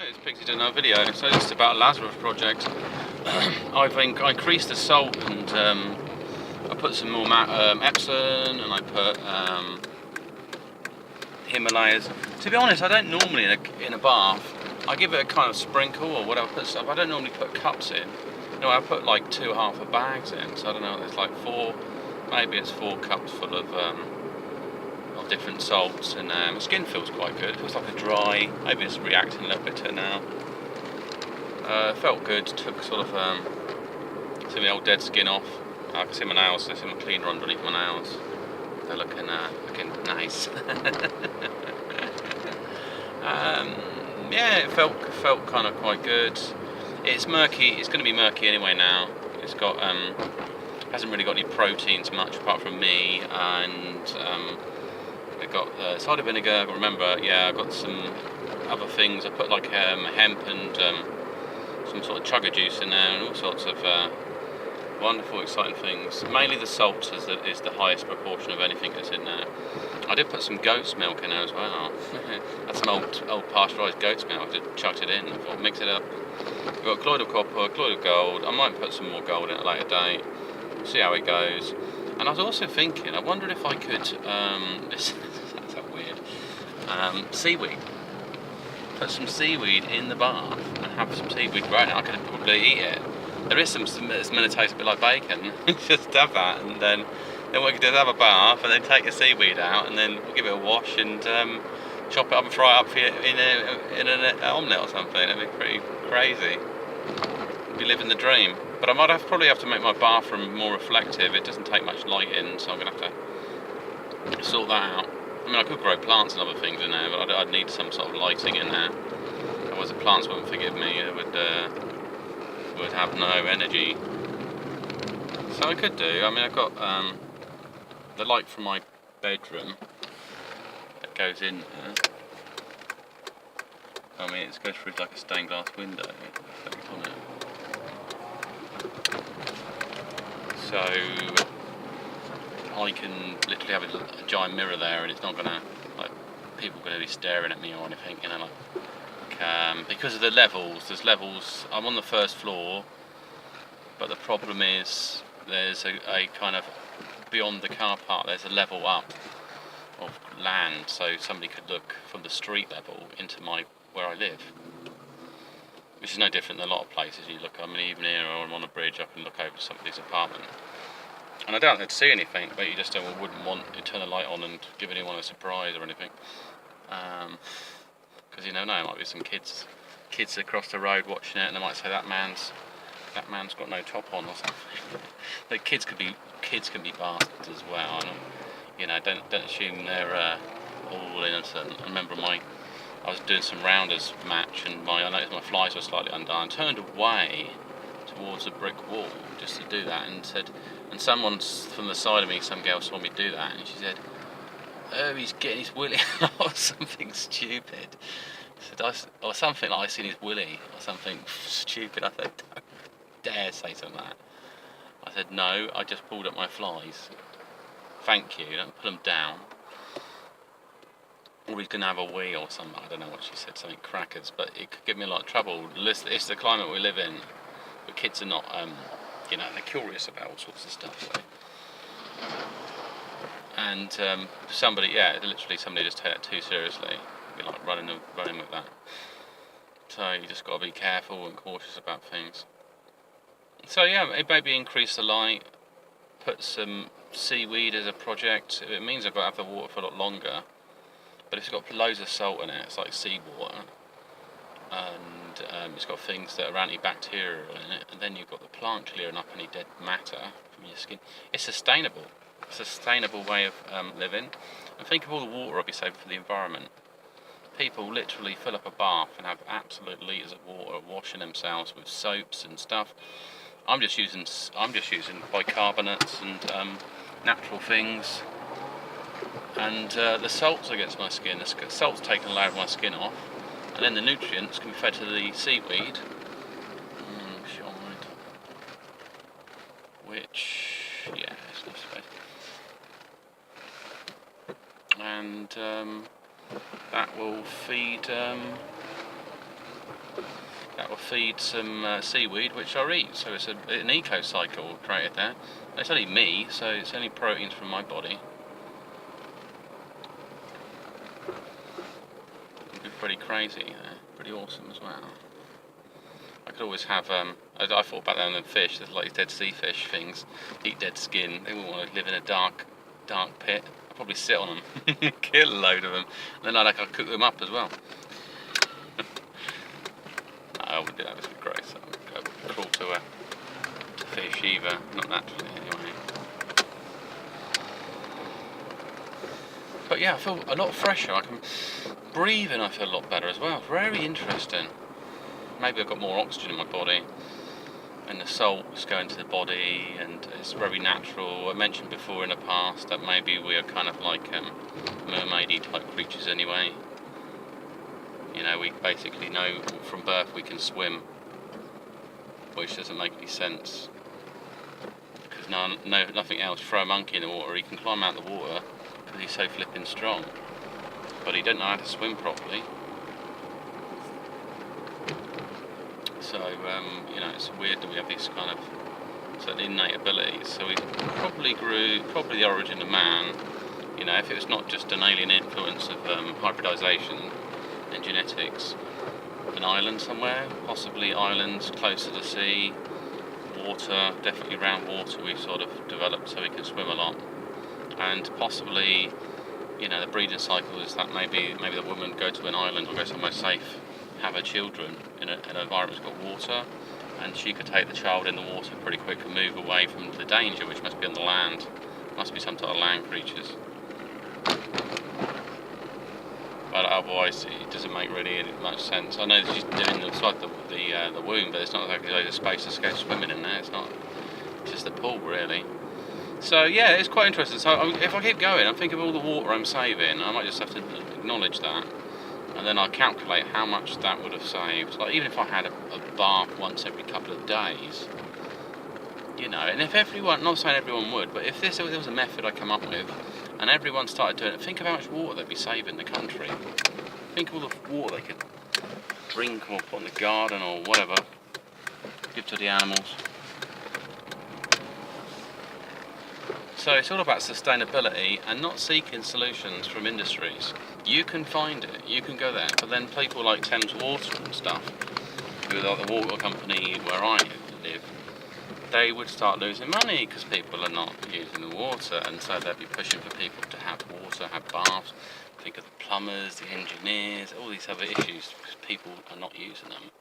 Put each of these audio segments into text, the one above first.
It's Pixie doing another video. So this is about Lazarus project. I increased the salt and I put some more Epsom and I put Himalayas. To be honest, I don't normally in a bath. I give it a kind of sprinkle or whatever. Put stuff. I don't normally put cups in. No, I put like 2.5 bags in. So I don't know. There's like maybe it's 4 cups full of different salts, and my skin feels quite good. It feels like a dry. Maybe it's reacting a little bit to it now. Felt good. Took sort of some of the old dead skin off. I can see my nails. I see my cleaner underneath my nails. They're looking nice. Yeah, it felt kind of quite good. It's murky. It's going to be murky anyway now. It's got hasn't really got any proteins much apart from me, and I got cider vinegar. Remember, yeah, I got some other things. I put like hemp and some sort of chugga juice in there, and all sorts of wonderful, exciting things. Mainly the salt is the highest proportion of anything that's in there. I did put some goat's milk in there as well. That's some old pasteurised goat's milk. I just chucked it in. I thought, mix it up. We've got colloid of copper, colloid of gold. I might put some more gold in at a later date. See how it goes. And I was also thinking, I wondered if I could, this sounds so weird, seaweed. Put some seaweed in the bath and have some seaweed growing. I could probably eat it. There is some that's meant to taste a bit like bacon. Just have that, and then what we could do is have a bath and then take the seaweed out and then give it a wash and chop it up and fry it up for you in an omelette or something. That'd be pretty crazy. I'd be living the dream. But I might probably have to make my bathroom more reflective. It doesn't take much light in, so I'm going to have to sort that out. I mean, I could grow plants and other things in there, but I'd need some sort of lighting in there. Otherwise the plants wouldn't forgive me. It would have no energy. So I could do, I mean, I've got the light from my bedroom that goes in there. I mean, it goes through like a stained glass window effect on it. So I can literally have a giant mirror there, and it's not gonna, like, people are gonna be staring at me or anything, you know, like because of the levels. There's levels. I'm on the first floor, but the problem is there's a kind of beyond the car park. There's a level up of land, so somebody could look from the street level into where I live. Which is no different than a lot of places you look. I mean, even here, or I'm on a bridge, I can look over somebody's apartment. And I don't have to see anything, but you just wouldn't want to turn a light on and give anyone a surprise or anything. Because you never know, there might be some kids across the road watching it, and they might say that man's got no top on or something. The kids can be bastards as well. And, you know, don't assume they're all innocent. I remember I was doing some rounders match, and I noticed my flies were slightly undone. I turned away towards a brick wall just to do that, and someone from the side of me, some girl saw me do that, and she said, "Oh, he's getting his willy," or something stupid. Or something like, "I seen his willy," or something stupid. I said, "Don't dare say something like that." I said, "No, I just pulled up my flies. Thank you, don't put them down. Or he's going to have a wee or something." I don't know what she said, something crackers, but it could give me a lot of trouble. It's the climate we live in, but kids are not, you know, they're curious about all sorts of stuff. So. And somebody just take that too seriously. Be like running with that. So you just got to be careful and cautious about things. So yeah, maybe increase the light, put some seaweed as a project. It means I've got to have the water for a lot longer. But it's got loads of salt in it. It's like seawater, and it's got things that are antibacterial in it. And then you've got the plant clearing up any dead matter from your skin. It's sustainable. It's a sustainable way of living. And think of all the water I'll be saving for the environment. People literally fill up a bath and have absolute litres of water, washing themselves with soaps and stuff. I'm just using bicarbonates and natural things. And the salts against my skin. The salt's taken a layer of my skin off, and then the nutrients can be fed to the seaweed, which, yeah, it's not space. And that will feed feed some seaweed, which I eat. So it's an eco-cycle created there. It's only me, so it's only proteins from my body. It'd be pretty crazy, pretty awesome as well. I could always have, I thought about that on the fish, there's like dead sea fish things, eat dead skin. They wouldn't want to live in a dark pit. I'd probably sit on them, kill a load of them, and then I'd cook them up as well. I wouldn't do that, this would be gross. I'd go crawl to a fish either, not naturally anyway. But yeah, I feel a lot fresher. I can breathe and I feel a lot better as well. Very interesting. Maybe I've got more oxygen in my body, and the salts go into the body, and it's very natural. I mentioned before in the past that maybe we are kind of like mermaidy type creatures anyway. You know, we basically know from birth we can swim, which doesn't make any sense. Because nothing else. Throw a monkey in the water, he can climb out the water because he's so flipping strong. But he don't know how to swim properly. So, you know, it's weird that we have these kind of certain innate abilities. So we probably the origin of man. You know, if it was not just an alien influence of hybridization and genetics, an island somewhere, possibly islands close to the sea, water, definitely around water we've sort of developed so we can swim a lot. And possibly, you know, the breeding cycle is that maybe the woman go to an island or go somewhere safe, have her children in an environment that's got water, and she could take the child in the water pretty quick and move away from the danger, which must be on the land. Must be some type of land creatures. But otherwise, it doesn't make really much sense. I know she's doing inside the womb, but it's not exactly loads of space to go swimming in there. It's not. It's just a pool, really. So yeah, it's quite interesting. So if I keep going, I'm thinking of all the water I'm saving. I might just have to acknowledge that, and then I'll calculate how much that would have saved. Like even if I had a bath once every couple of days, you know. And if everyone, not saying everyone would, but if there was a method I come up with, and everyone started doing it, think of how much water they'd be saving the country. Think of all the water they could drink or put in the garden or whatever, give to the animals. So it's all about sustainability and not seeking solutions from industries. You can find it, you can go there, but then people like Thames Water and stuff, who are the water company where I live, they would start losing money because people are not using the water, and so they'd be pushing for people to have water, have baths. Think of the plumbers, the engineers, all these other issues because people are not using them.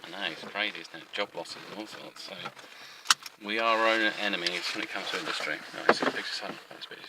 I know, it's crazy, isn't it? Job losses and all sorts. So we are our own enemies when it comes to industry. Right, so fix this up.